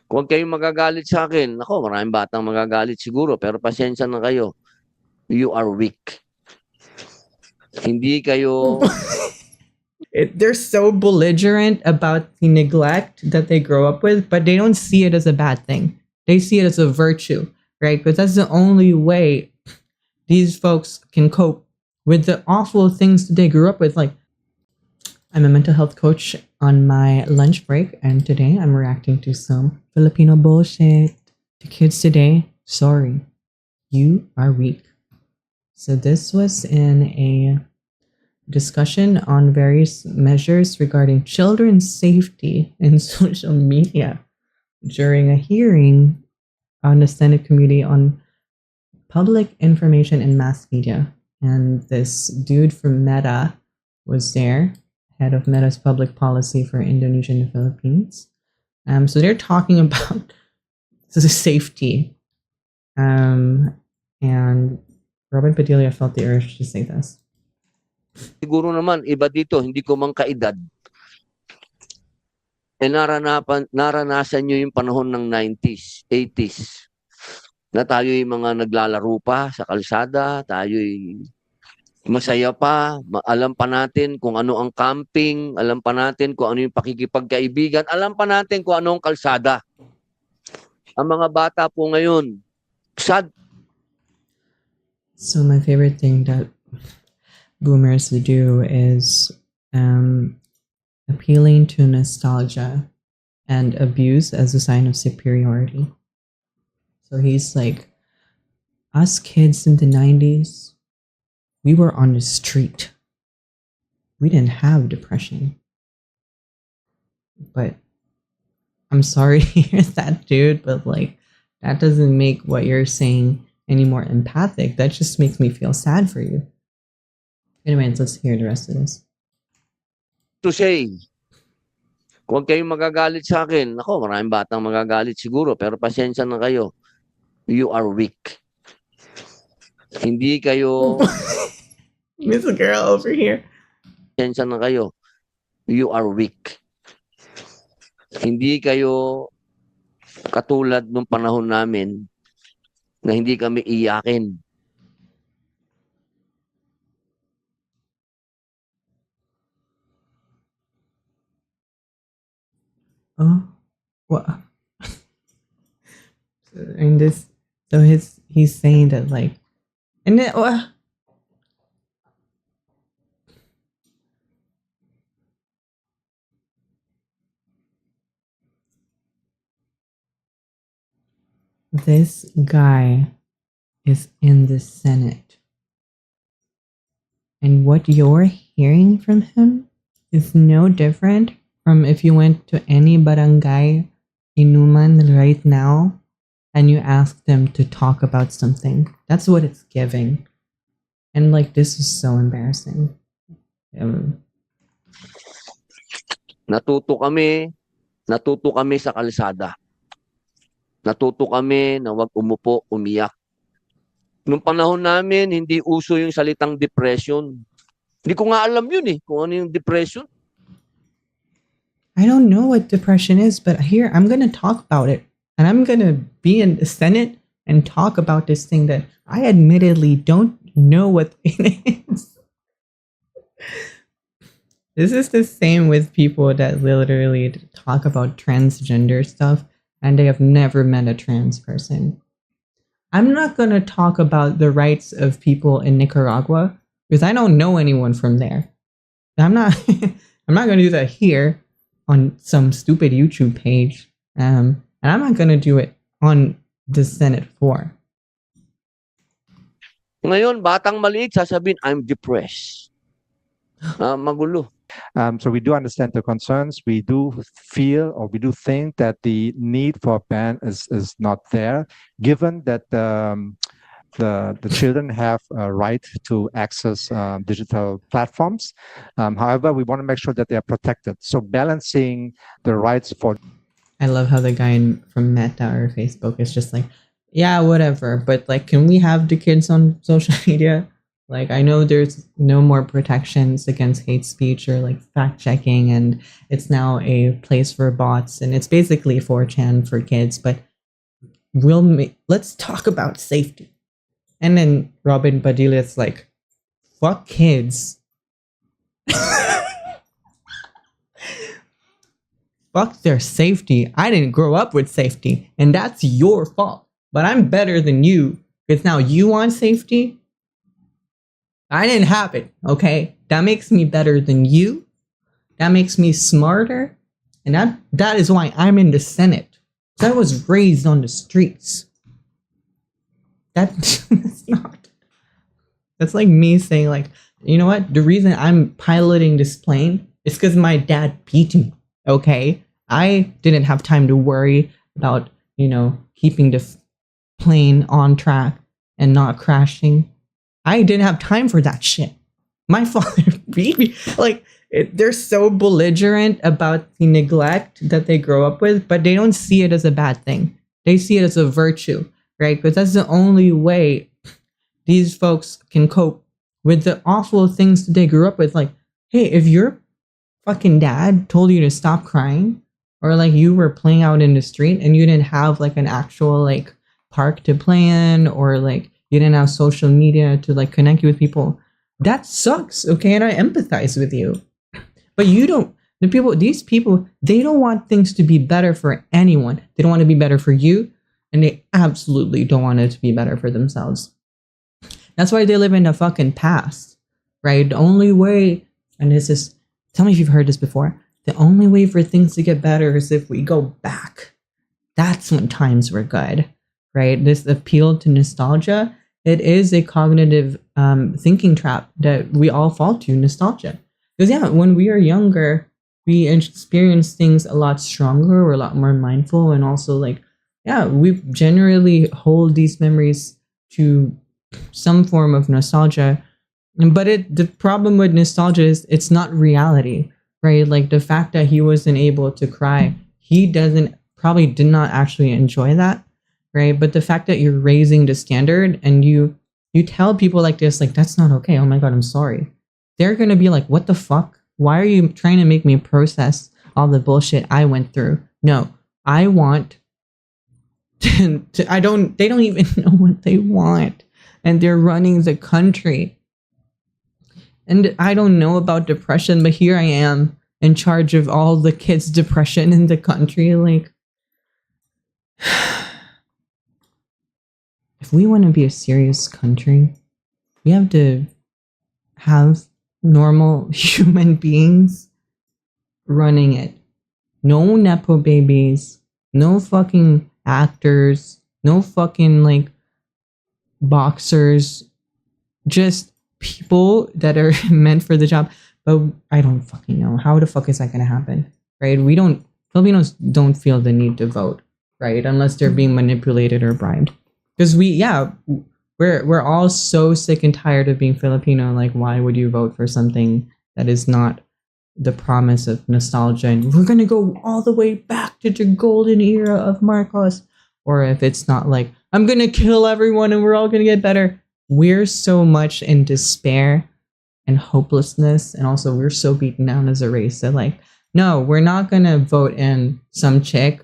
Huwag kayong magagalit sa akin. Ako, maraming batang magagalit siguro, pero pasensya na kayo. You are weak. Hindi kayo... They're so belligerent about the neglect that they grow up with, but they don't see it as a bad thing. They see it as a virtue, right? Because that's the only way these folks can cope with the awful things that they grew up with. Like, I'm a mental health coach on my lunch break, and today I'm reacting to some Filipino bullshit. The kids today, sorry, you are weak. So this was in a discussion on various measures regarding children's safety in social media during a hearing on the Senate Committee on Public Information and Mass Media. And this dude from Meta was there, head of Meta's public policy for Indonesia and the Philippines. So they're talking about the safety. And Robin Padilla felt the urge to say this. Siguro naman, iba dito, hindi ko mang kaedad. Naranasan nyo yung panahon ng 90s, 80s. Na tayo'y mga naglalaro pa sa kalsada, tayo'y masaya pa, alam pa natin kung ano ang camping, alam pa natin kung ano yung pakikipagkaibigan, alam pa natin kung ano ang kalsada. Ang mga bata po ngayon, sad. So my favorite thing that boomers do is appealing to nostalgia and abuse as a sign of superiority. So he's like, us kids in the 90s, we were on the street. We didn't have depression. But I'm sorry to hear that, dude, but like, that doesn't make what you're saying any more empathic. That just makes me feel sad for you. Anyways, let's hear the rest of this. To say, huwag kayong magagalit sa akin. Ako, maraming batang magagalit siguro, pero pasensya na kayo. You are weak. Hindi kayo... This girl over here. Pasensya na kayo. You are weak. Hindi kayo katulad nung panahon namin na hindi kami iyakin. Oh, what? And this, so he's saying that like, and then what? This guy is in the Senate. And what you're hearing from him is no different from if you went to any barangay inuman right now and you asked them to talk about something. That's what it's giving. And like, this is so embarrassing. Natuto kami sa kalsada. Natuto kami na wag umupo, umiyak. Nung panahon namin, hindi uso yung salitang depression. Hindi ko nga alam yun kung ano yung depression. I don't know what depression is, but here, I'm going to talk about it. And I'm going to be in the Senate and talk about this thing that I admittedly don't know what it is. This is the same with people that literally talk about transgender stuff and they have never met a trans person. I'm not going to talk about the rights of people in Nicaragua because I don't know anyone from there. I'm not I'm not going to do that here on some stupid YouTube page. And I'm not going to do it on the Senate floor. Ngayon, batang maliit, sasabihin, I'm depressed. Magulo. So we do understand the concerns. We do feel, or we do think that the need for a ban is not there, given that the children have a right to access digital platforms. However, we want to make sure that they are protected. So balancing the rights for... I love how the guy from Meta or Facebook is just like, yeah, whatever. But like, can we have the kids on social media? Like, I know there's no more protections against hate speech or like fact checking, and it's now a place for bots, and it's basically 4chan for kids. But let's talk about safety. And then Robin Padilla like, fuck kids. Fuck their safety. I didn't grow up with safety, and that's your fault. But I'm better than you because now you want safety. I didn't have it, okay? That makes me better than you. That makes me smarter. And that is why I'm in the Senate. I was raised on the streets. That's not. That's like me saying, like, you know what? The reason I'm piloting this plane is because my dad beat me, okay? I didn't have time to worry about, keeping the plane on track and not crashing. I didn't have time for that shit. My father beat me. Like, they're so belligerent about the neglect that they grow up with, but they don't see it as a bad thing. They see it as a virtue, right? Because that's the only way these folks can cope with the awful things that they grew up with. Like, hey, if your fucking dad told you to stop crying, or like you were playing out in the street and you didn't have like an actual like park to play in, or like you didn't have social media to like connect you with people, that sucks, okay? And I empathize with you. But these people, they don't want things to be better for anyone. They don't want to be better for you, and they absolutely don't want it to be better for themselves. That's why they live in the fucking past, right? The only way, and this is, tell me if you've heard this before, the only way for things to get better is if we go back. That's when times were good, right? This appeal to nostalgia, it is a cognitive thinking trap that we all fall to, nostalgia. Because yeah, when we are younger, we experience things a lot stronger, we're a lot more mindful, and also like, yeah, we generally hold these memories to some form of nostalgia. But the problem with nostalgia is it's not reality, right? Like the fact that he wasn't able to cry, he probably did not actually enjoy that, right? But the fact that you're raising the standard and you tell people like this, like, that's not okay. Oh my God, I'm sorry. They're going to be like, what the fuck? Why are you trying to make me process all the bullshit I went through? No, I want they don't even know what they want. And they're running the country. And I don't know about depression, but here I am in charge of all the kids' depression in the country. Like, if we want to be a serious country, we have to have normal human beings running it. No Nepo babies, no fucking actors, no fucking like boxers, just people that are meant for the job. But I don't fucking know. How the fuck is that gonna happen? Right? Filipinos don't feel the need to vote, right? Unless they're being manipulated or bribed. Because we're all so sick and tired of being Filipino. Like, why would you vote for something that is not the promise of nostalgia? And we're gonna go all the way back to the golden era of Marcos. Or if it's not like, I'm gonna kill everyone and we're all gonna get better. We're so much in despair and hopelessness, and also we're so beaten down as a race that like, no, we're not gonna vote in some chick,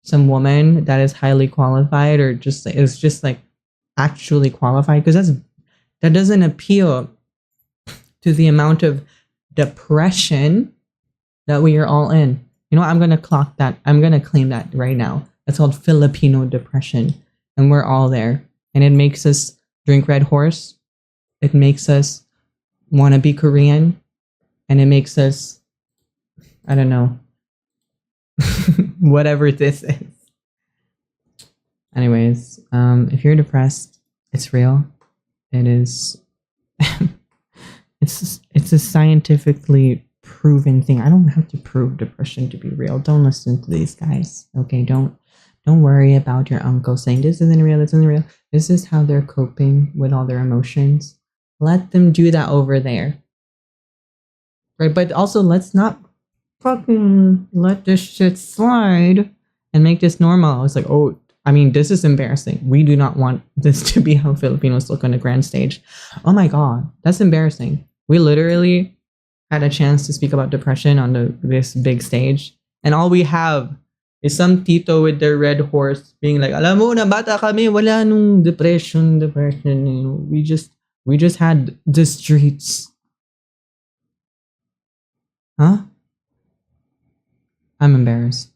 some woman that is highly qualified or is just like actually qualified, because that doesn't appeal to the amount of depression that we are all in. You know what? I'm gonna clock that. I'm gonna claim that right now. That's called Filipino depression, and we're all there. And it makes us drink Red Horse. It makes us want to be Korean, and it makes us, I don't know, whatever this is. Anyways, if you're depressed, it's real. It is. It's a scientifically proven thing. I don't have to prove depression to be real. Don't listen to these guys. Okay, don't worry about your uncle saying this isn't real, this isn't real. This is how they're coping with all their emotions. Let them do that over there. Right? But also, let's not fucking let this shit slide and make this normal. It's like, oh, I mean, this is embarrassing. We do not want this to be how Filipinos look on the grand stage. Oh my God, that's embarrassing. We literally had a chance to speak about depression on this big stage, and all we have is some tito with their red horse being like, alam mo, na bata kami, wala nung depression. We just had the streets. Huh? I'm embarrassed.